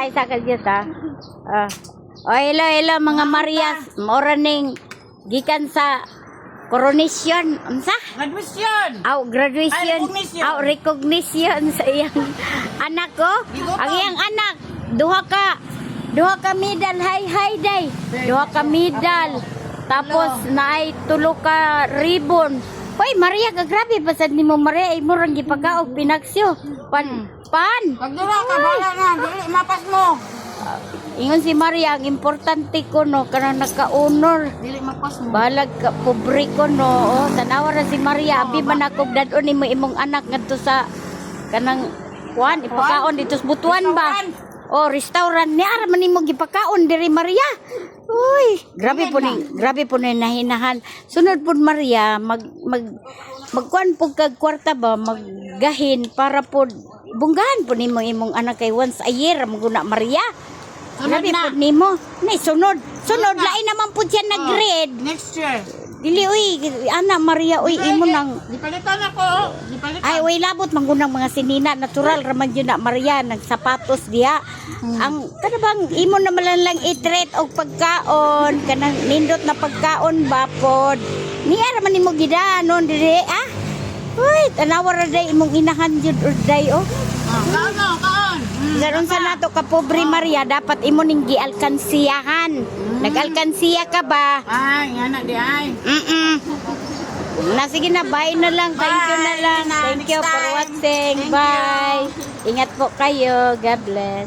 isa ka dyan ta. Hello mga Marias. Morning. Gikan sa coronation. Unsa? Graduation. Graduation. Recognition. Recognition sa iyang anak ko. Ang iyang anak. Duha ka medal. Hi day. Duha ka medal. Tapos naay tulo ka ribbon. Hoy Maria, grabe pasad nimo Maria, imo rang gipagaog pinagsyo. Pan. Pagdura ka bala na, dili mapas mo. Ingon si Maria, ang importante ko no, kanang naka-honor. Dili mapas mo. Balag ka, pobre ko no. Tanawa ra si Maria, abi man ako dadon nimo imong anak ngadto sa kanang kuan, ipakaon dito sa Butuan ba? Restaurant ni ara man nimo gipakaon diri Maria. Uy, grabe po ni nahinahan. Sunod po Maria, magkuan po kag kwarta ba, maggahin para po bunggahan po nimo imong anak kay once a year maguna Maria. Grabe po nimo. Ni sunod lain naman po siya nag-grade. Next year. Dili uy, ana Maria uy imo nang Dipalitan ako. ay uy labot mangunang mga sinina natural raman yun na Maria nagsapatos diha. Ang kada bang imo na lang i-treat og pagkaon kanang nindot na pagkaon bapod. Niya raman nimo gidanon diri Uy, tanawa ra day imong inahan jud urday Kaon. Garon sa nato ka pobre Maria dapat imo ning gialkansiyahan. Nag-alkansiya ka ba? Ay, nga di ay. Sige na, bye na lang. Thank you na lang. Thank you for watching. Bye. Ingat po kayo. God bless.